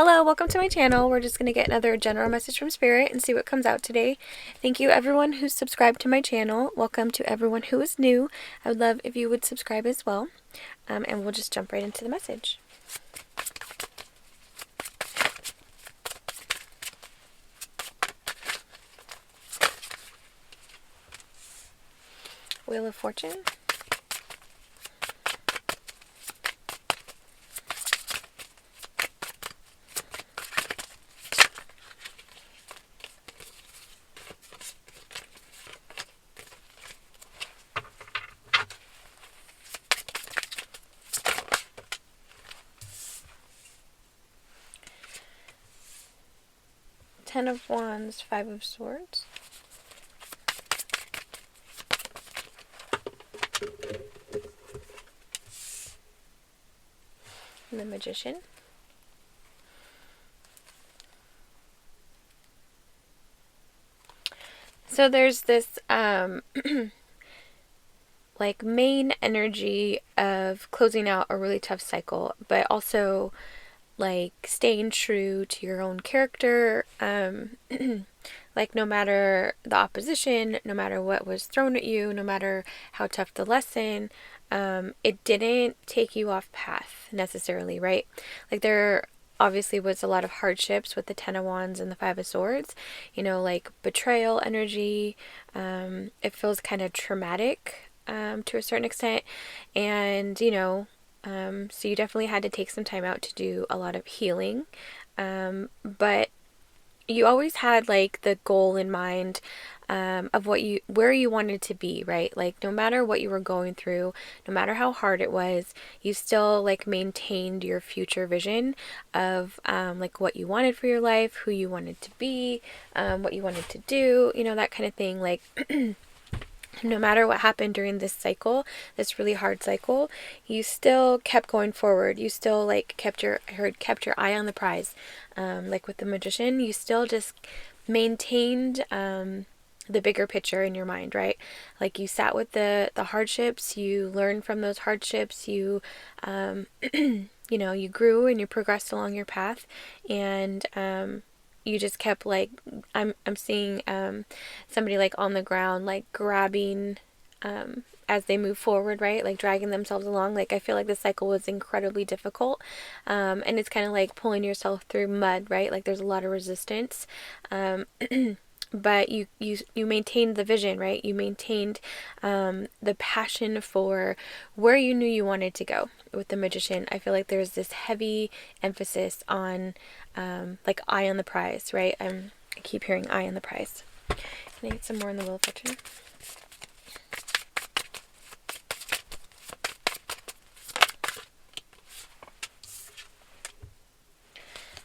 Hello, welcome to my channel. We're just going to get another general message from Spirit and see what comes out today. Thank you everyone who's subscribed to my channel. Welcome to everyone who is new. I would love if you would subscribe as well. And we'll just jump right into the message. Wheel of Fortune. Ten of Wands, Five of Swords. And the Magician. So there's this like main energy of closing out a really tough cycle, but also like staying true to your own character. Like no matter the opposition, no matter what was thrown at you, no matter how tough the lesson, it didn't take you off path necessarily, right? Like there obviously was a lot of hardships with the Ten of Wands and the Five of Swords, like betrayal energy. It feels kind of traumatic to a certain extent, and so you definitely had to take some time out to do a lot of healing, but you always had like the goal in mind of where you wanted to be, right? Like no matter what you were going through, no matter how hard it was, you still like maintained your future vision of like what you wanted for your life, who you wanted to be, what you wanted to do, that kind of thing. Like no matter what happened during this cycle, this really hard cycle, you still kept going forward. You still like kept your eye on the prize. Like with the Magician, you still just maintained the bigger picture in your mind, right? Like you sat with the hardships, you learned from those hardships, you you grew and you progressed along your path, and you just kept like I'm seeing somebody like on the ground like grabbing as they move forward, right? Like dragging themselves along. Like I feel like the cycle was incredibly difficult, and it's kind of like pulling yourself through mud, right? Like there's a lot of resistance, but you maintained the vision, right? You maintained the passion for where you knew you wanted to go. With the Magician, I feel like there's this heavy emphasis on like eye on the prize, right? I keep hearing eye on the prize. Can I get some more in the Wheel of Fortune?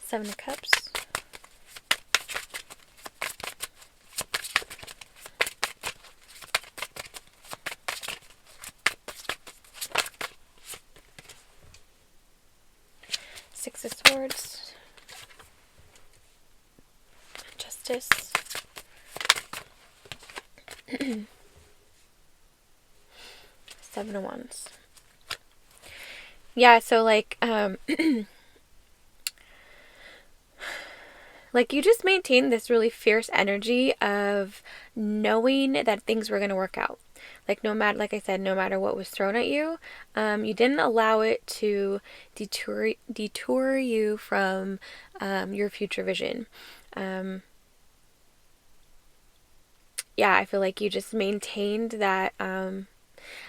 Seven of Cups. Six of Swords. Justice. Seven of Wands. Yeah, so like like you just maintained this really fierce energy of knowing that things were going to work out. Like no matter, like I said, no matter what was thrown at you, you didn't allow it to detour you from your future vision. Yeah, I feel like you just maintained that.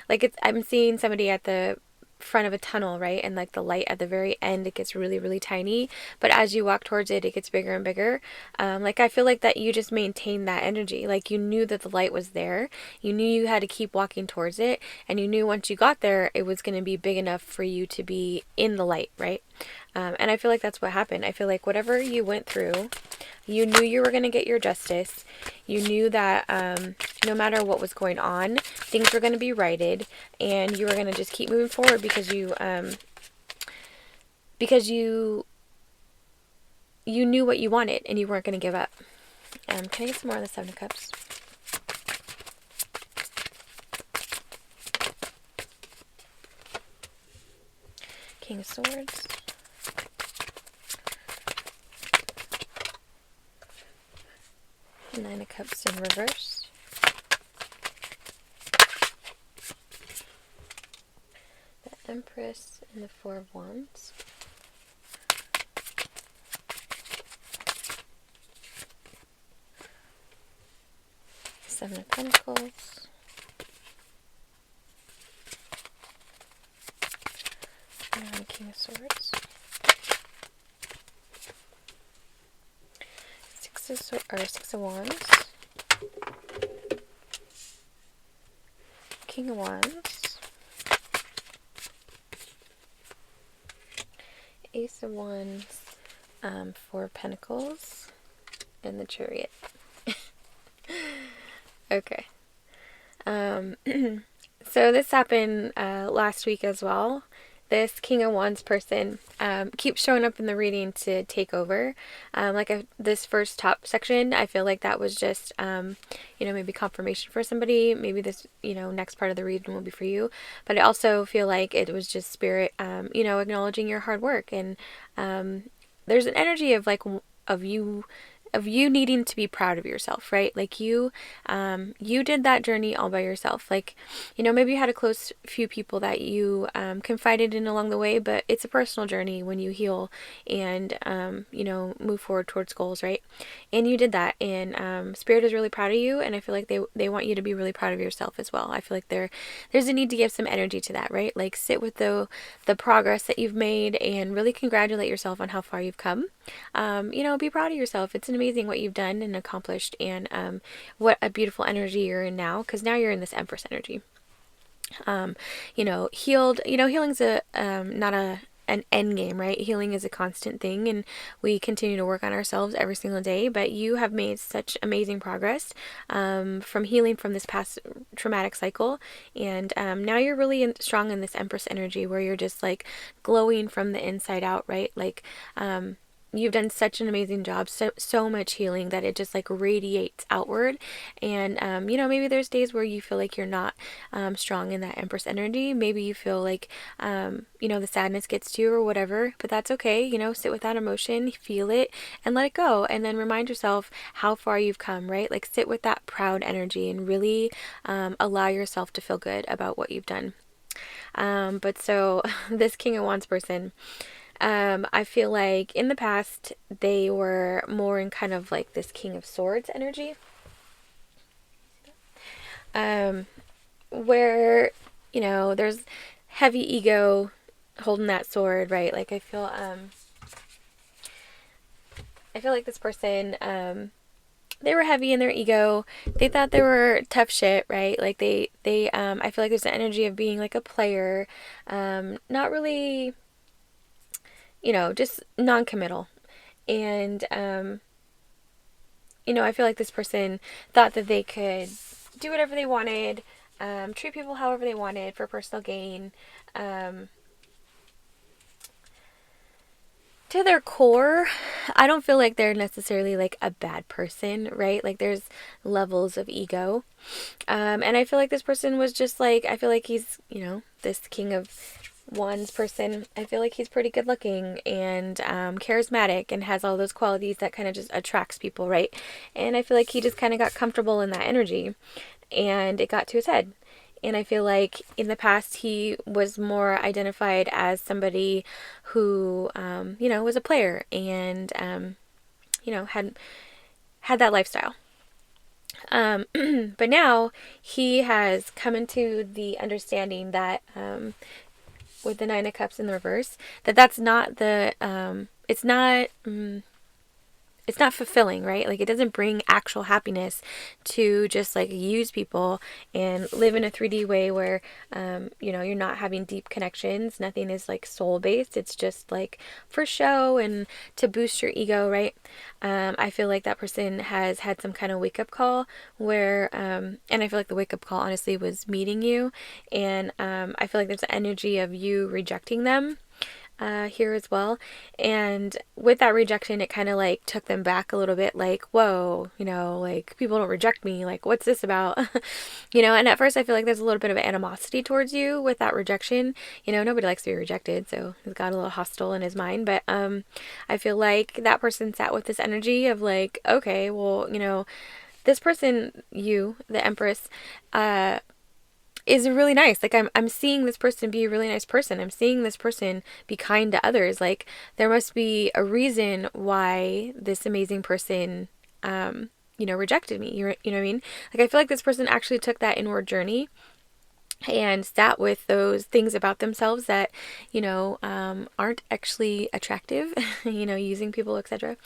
Like I'm seeing somebody at the front of a tunnel, right? And like the light at the very end, it gets really, really tiny. But as you walk towards it, it gets bigger and bigger. Like I feel like that you just maintained that energy. Like you knew that the light was there. You knew you had to keep walking towards it. And you knew once you got there, it was going to be big enough for you to be in the light, right? And I feel like that's what happened. I feel like whatever you went through, you knew you were going to get your justice. You knew that no matter what was going on, things were going to be righted, and you were going to just keep moving forward because you knew what you wanted and you weren't going to give up. Can I get some more on the Seven of Cups? King of Swords. Nine of Cups in reverse. The Empress and the Four of Wands. Seven of Pentacles. And King of Swords. Six of Wands. King of Wands. Ace of Wands. Four of Pentacles. And the Chariot. Okay. So this happened last week as well. This King of Wands person keeps showing up in the reading to take over. This first top section, I feel like that was just, maybe confirmation for somebody. Maybe this, next part of the reading will be for you. But I also feel like it was just spirit, acknowledging your hard work. And there's an energy of you needing to be proud of yourself, right? Like you did that journey all by yourself. Like, maybe you had a close few people that you confided in along the way, but it's a personal journey when you heal and, move forward towards goals, right? And you did that, and Spirit is really proud of you, and I feel like they want you to be really proud of yourself as well. I feel like there's a need to give some energy to that, right? Like sit with the progress that you've made and really congratulate yourself on how far you've come. Be proud of yourself. It's amazing what you've done and accomplished, and what a beautiful energy you're in now, because now you're in this Empress energy. Healed. Healing's not an end game, right? Healing is a constant thing, and we continue to work on ourselves every single day. But you have made such amazing progress from healing from this past traumatic cycle, and now you're really strong in this Empress energy, where you're just like glowing from the inside out, right? Like you've done such an amazing job, so much healing that it just like radiates outward. And maybe there's days where you feel like you're not strong in that Empress energy. Maybe you feel like the sadness gets to you or whatever, but that's okay. Sit with that emotion, feel it, and let it go, and then remind yourself how far you've come, right? Like sit with that proud energy and really allow yourself to feel good about what you've done. But so this King of Wands person, I feel like in the past they were more in kind of like this King of Swords energy, where there's heavy ego holding that sword, right? Like I feel like this person, they were heavy in their ego. They thought they were tough shit, right? Like they I feel like there's an energy of being like a player, not really, just non-committal. And, I feel like this person thought that they could do whatever they wanted, treat people however they wanted for personal gain. To their core, I don't feel like they're necessarily like a bad person, right? Like there's levels of ego. And I feel like this person was just like, I feel like he's, this King of Wands person, I feel like he's pretty good looking and charismatic and has all those qualities that kind of just attracts people, right? And I feel like he just kind of got comfortable in that energy and it got to his head. And I feel like in the past he was more identified as somebody who, was a player and, had that lifestyle. But now he has come into the understanding that, with the Nine of Cups in the reverse, that's not the, it's not fulfilling, right? Like it doesn't bring actual happiness to just like use people and live in a 3D way where, you're not having deep connections. Nothing is like soul based. It's just like for show and to boost your ego, right? I feel like that person has had some kind of wake up call where, and I feel like the wake up call honestly was meeting you. And, I feel like there's an energy of you rejecting them. here as well. And with that rejection, it kind of like took them back a little bit, like, whoa, like people don't reject me. Like, what's this about? And at first I feel like there's a little bit of animosity towards you with that rejection. Nobody likes to be rejected, so he's got a little hostile in his mind. But I feel like that person sat with this energy of like, okay, well, this person, you, the Empress, is really nice. Like I'm seeing this person be a really nice person. I'm seeing this person be kind to others. Like there must be a reason why this amazing person rejected me. You know what I mean? Like I feel like this person actually took that inward journey and sat with those things about themselves that aren't actually attractive, using people, etc.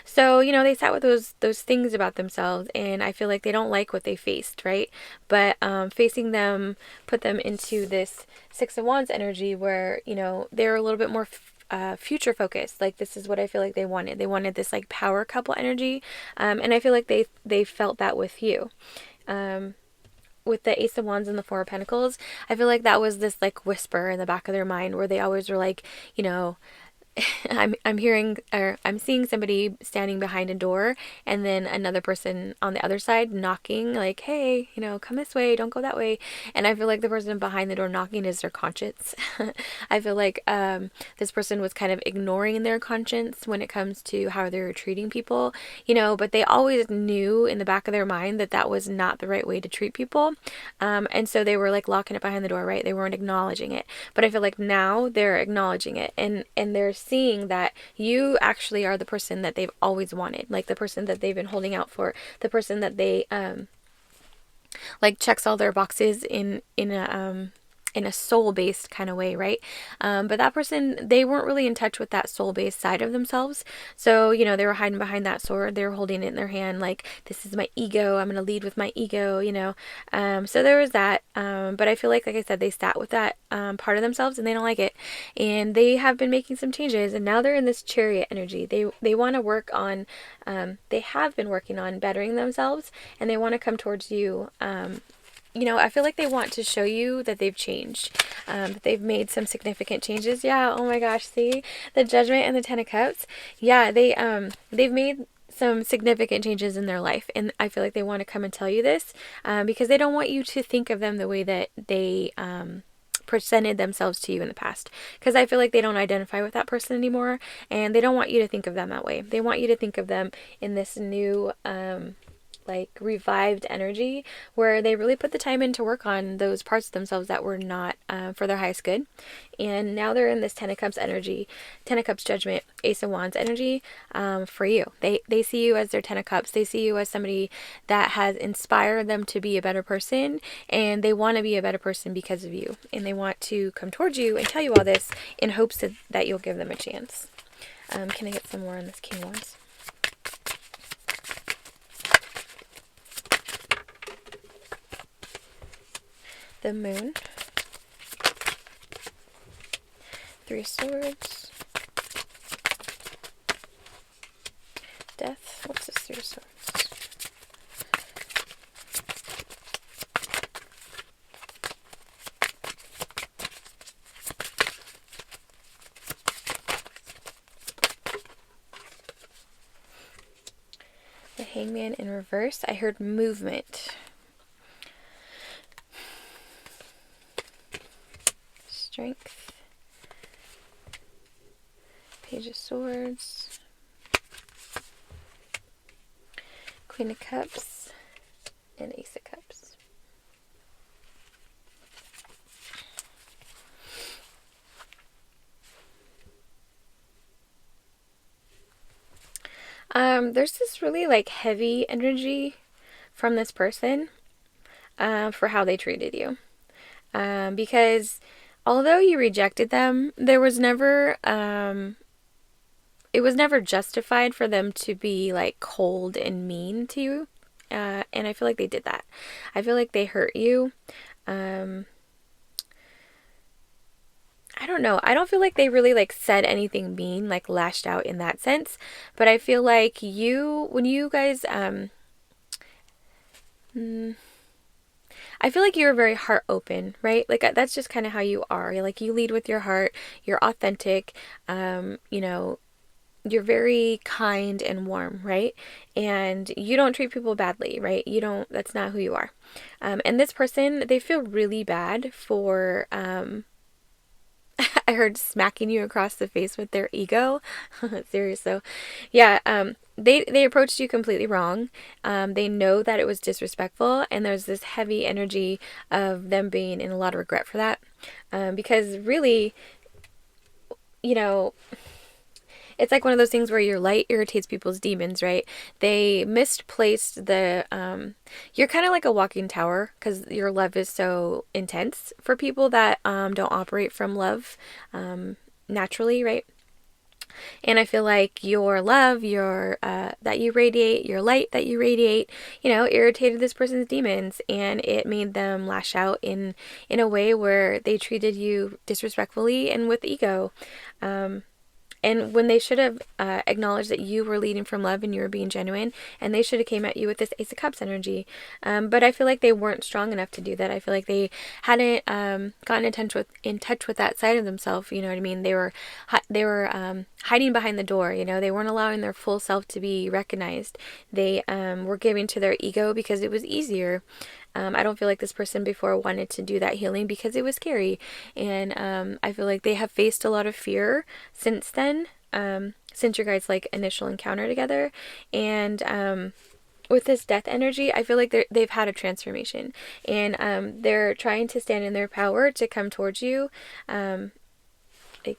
So they sat with those things about themselves, and I feel like they don't like what they faced, right? But facing them put them into this Six of Wands energy where they're a little bit more future focused. Like this is what I feel like they wanted this like power couple energy, and I feel like they felt that with you. With the Ace of Wands and the Four of Pentacles, I feel like that was this like whisper in the back of their mind where they always were like, I'm hearing or I'm seeing somebody standing behind a door and then another person on the other side knocking like, hey, come this way, don't go that way. And I feel like the person behind the door knocking is their conscience. I feel like this person was kind of ignoring their conscience when it comes to how they're treating people, but they always knew in the back of their mind that that was not the right way to treat people. And so they were like locking it behind the door, right? They weren't acknowledging it. But I feel like now they're acknowledging it and they're seeing that you actually are the person that they've always wanted, like the person that they've been holding out for, the person that they like checks all their boxes in a soul-based kind of way, right? But that person, they weren't really in touch with that soul-based side of themselves. So, they were hiding behind that sword. They were holding it in their hand like, this is my ego. I'm going to lead with my ego, So there was that. But I feel like I said, they sat with that part of themselves and they don't like it. And they have been making some changes. And now they're in this Chariot energy. They want to work on, they have been working on bettering themselves. And they want to come towards you, I feel like they want to show you that they've changed, that they've made some significant changes. Yeah, oh my gosh, see? The Judgment and the Ten of Cups. Yeah, they've made some significant changes in their life, and I feel like they want to come and tell you this, because they don't want you to think of them the way that they presented themselves to you in the past, because I feel like they don't identify with that person anymore, and they don't want you to think of them that way. They want you to think of them in this new like revived energy where they really put the time in to work on those parts of themselves that were not for their highest good. And now they're in this Ten of Cups energy, Ten of Cups Judgment, Ace of Wands energy for you. They see you as their Ten of Cups. They see you as somebody that has inspired them to be a better person, and they want to be a better person because of you. And they want to come towards you and tell you all this in hopes that you'll give them a chance. Can I get some more on this King of Wands? The Moon, Three of Swords, Death. What's this Three of Swords? The Hangman in reverse. I heard movement. Strength, Page of Swords, Queen of Cups, and Ace of Cups. There's this really like heavy energy from this person for how they treated you, because although you rejected them, there was never, it was never justified for them to be like cold and mean to you. And I feel like they did that. I feel like they hurt you. I don't know. I don't feel like they really like said anything mean, like lashed out in that sense. But I feel like when you guys, I feel like you're very heart open, right? Like that's just kind of how you are. You're like, you lead with your heart, you're authentic, you know, you're very kind and warm, right? And you don't treat people badly, right? You don't, that's not who you are. And this person, they feel really bad for, I heard smacking you across the face with their ego. Serious though. Yeah, they approached you completely wrong. They know that it was disrespectful, and there's this heavy energy of them being in a lot of regret for that. Because really, you know, it's like one of those things where your light irritates people's demons, right? They misplaced the, you're kind of like a walking tower because your love is so intense for people that don't operate from love naturally, right? And I feel like your love, your that you radiate, your light that you radiate, you know, irritated this person's demons, and it made them lash out in a way where they treated you disrespectfully and with ego. And when they should have acknowledged that you were leading from love and you were being genuine, and they should have came at you with this Ace of Cups energy. But I feel like they weren't strong enough to do that. I feel like they hadn't gotten in touch with that side of themselves. You know what I mean? They were hiding behind the door. You know, they weren't allowing their full self to be recognized. They were giving to their ego because it was easier. I don't feel like this person before wanted to do that healing because it was scary. And I feel like they have faced a lot of fear since then, since your guys' like initial encounter together. And with this death energy, I feel like they've had a transformation. And they're trying to stand in their power to come towards you. Like,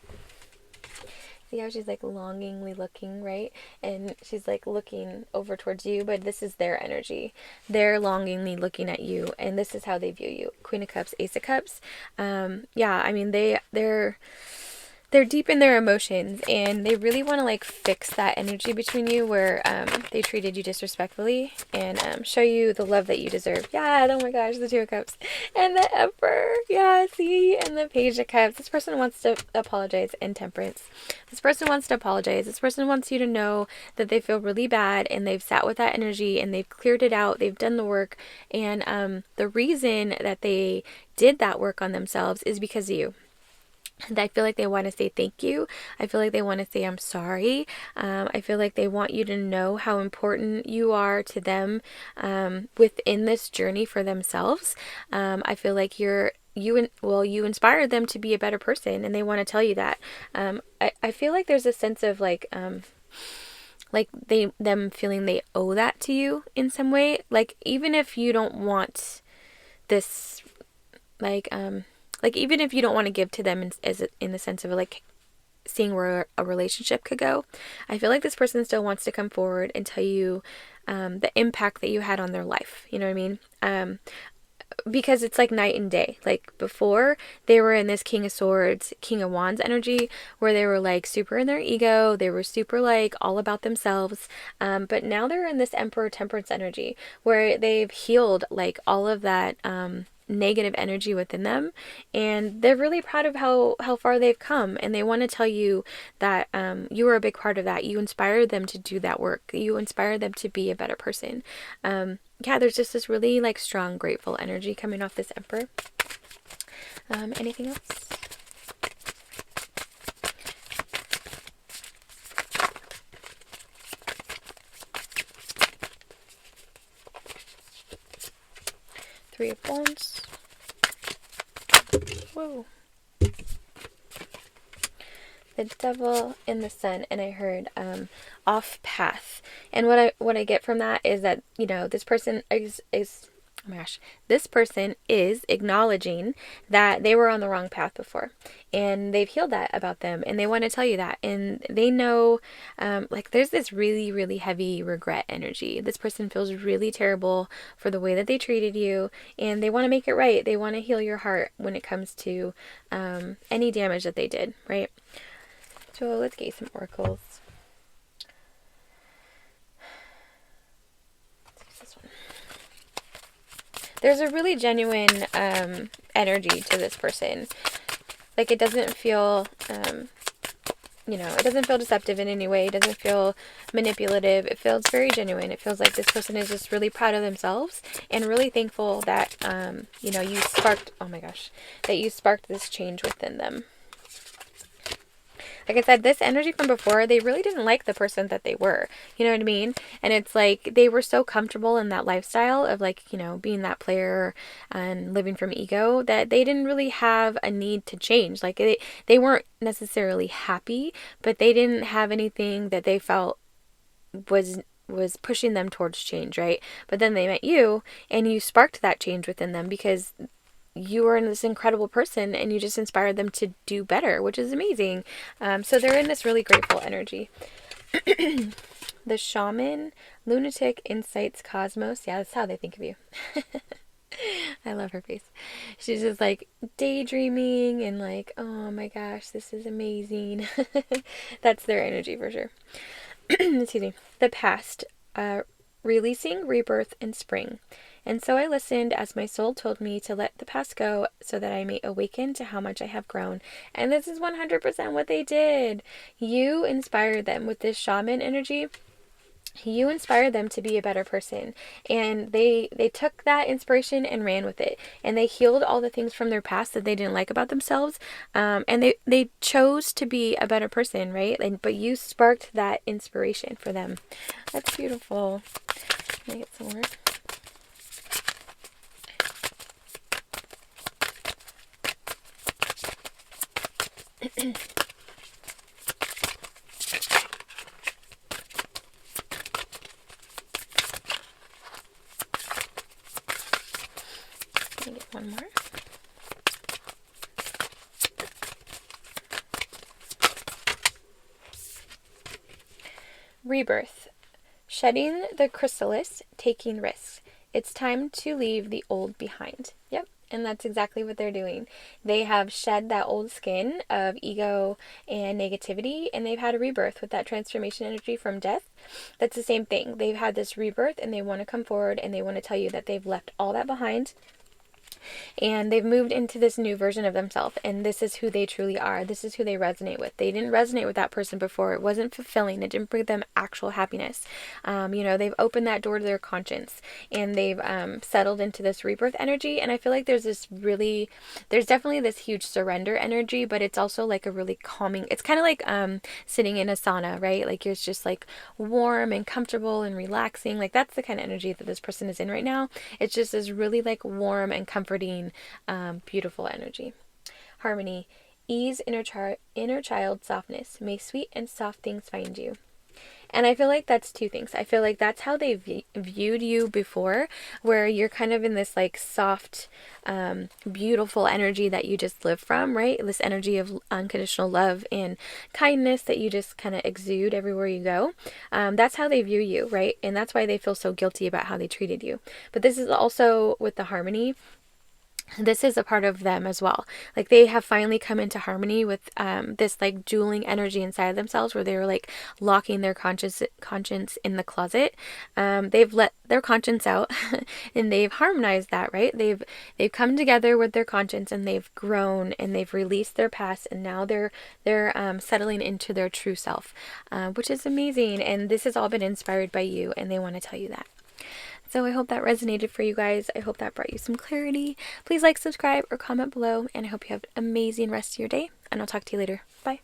see how she's like longingly looking, right? And she's like looking over towards you, but this is their energy. They're longingly looking at you, and this is how they view you. Queen of Cups, Ace of Cups. Yeah, I mean they're deep in their emotions, and they really want to like fix that energy between you where they treated you disrespectfully, and show you the love that you deserve. Yeah, oh my gosh, the Two of Cups and the Emperor. Yeah, see, and the Page of Cups. This person wants to apologize, and Temperance. This person wants to apologize. This person wants you to know that they feel really bad, and they've sat with that energy, and they've cleared it out. They've done the work, and the reason that they did that work on themselves is because of you. And I feel like they want to say thank you. I feel like they want to say I'm sorry. I feel like they want you to know how important you are to them within this journey for themselves. I feel like you inspired them to be a better person, and they want to tell you that. I feel like there's a sense of like them feeling they owe that to you in some way. Like even if you don't want this, like even if you don't want to give to them in the sense of like seeing where a relationship could go, I feel like this person still wants to come forward and tell you the impact that you had on their life. You know what I mean? Because it's like night and day. Like before, they were in this King of Swords, King of Wands energy where they were like super in their ego. They were super like all about themselves. But now they're in this Emperor Temperance energy where they've healed like all of that negative energy within them, and they're really proud of how far they've come, and they want to tell you that you were a big part of that. You inspired them to do that work. You inspired them to be a better person. Yeah, there's just this really like strong grateful energy coming off this Emperor. Anything else? Three of Wands. Whoa. The Devil and the Sun, and I heard off path. And what I get from that is that, you know, this person is oh my gosh, this person is acknowledging that they were on the wrong path before, and they've healed that about them, and they want to tell you that, and they know like there's this really, really heavy regret energy. This person feels really terrible for the way that they treated you, and they want to make it right. They want to heal your heart when it comes to any damage that they did, right? So let's get some oracles. There's a really genuine energy to this person. Like it doesn't feel it doesn't feel deceptive in any way. It doesn't feel manipulative. It feels very genuine. It feels like this person is just really proud of themselves and really thankful that, you sparked, oh my gosh, that you sparked this change within them. Like I said, this energy from before, they really didn't like the person that they were. You know what I mean? And it's like they were so comfortable in that lifestyle of like, being that player and living from ego that they didn't really have a need to change. Like they weren't necessarily happy, but they didn't have anything that they felt was pushing them towards change, right? But then they met you and you sparked that change within them because you were this incredible person and you just inspired them to do better, which is amazing. So they're in this really grateful energy. The shaman, lunatic, insights, cosmos. Yeah, that's how they think of you. I love her face. She's just like daydreaming and like, oh my gosh, this is amazing. That's their energy for sure. Excuse me. The past, releasing, rebirth, and spring. And so I listened as my soul told me to let the past go so that I may awaken to how much I have grown. And this is 100% what they did. You inspired them with this shaman energy. You inspired them to be a better person, and they took that inspiration and ran with it, and they healed all the things from their past that they didn't like about themselves, and they chose to be a better person, right? But you sparked that inspiration for them. That's beautiful. Let me get some more. Let me get one more. Rebirth. Shedding the chrysalis, taking risks. It's time to leave the old behind. Yep. And that's exactly what they're doing. They have shed that old skin of ego and negativity, and they've had a rebirth with that transformation energy from death. That's the same thing. They've had this rebirth, and they want to come forward, and they want to tell you that they've left all that behind. And they've moved into this new version of themselves, and this is who they truly are. This is who they resonate with. They didn't resonate with that person before. It wasn't fulfilling. It didn't bring them actual happiness. They've opened that door to their conscience, and they've settled into this rebirth energy. And I feel like there's definitely this huge surrender energy, but it's also like a really calming. It's kind of like sitting in a sauna, right? Like you're just like warm and comfortable and relaxing. Like that's the kind of energy that this person is in right now. It's just this really like warm and comforting, beautiful energy. Harmony, ease, inner child softness. May sweet and soft things find you. And I feel like that's two things. I feel like that's how they viewed you before, where you're kind of in this like soft, beautiful energy that you just live from, right? This energy of unconditional love and kindness that you just kind of exude everywhere you go. That's how they view you, right? And that's why they feel so guilty about how they treated you. But this is also with the harmony. This is a part of them as well. Like they have finally come into harmony with this like dueling energy inside themselves, where they were like locking their conscience in the closet. They've let their conscience out and they've harmonized that, right? They've come together with their conscience, and they've grown, and they've released their past, and now they're settling into their true self, which is amazing. And this has all been inspired by you, and they want to tell you that. So I hope that resonated for you guys. I hope that brought you some clarity. Please like, subscribe, or comment below, and I hope you have an amazing rest of your day, and I'll talk to you later. Bye.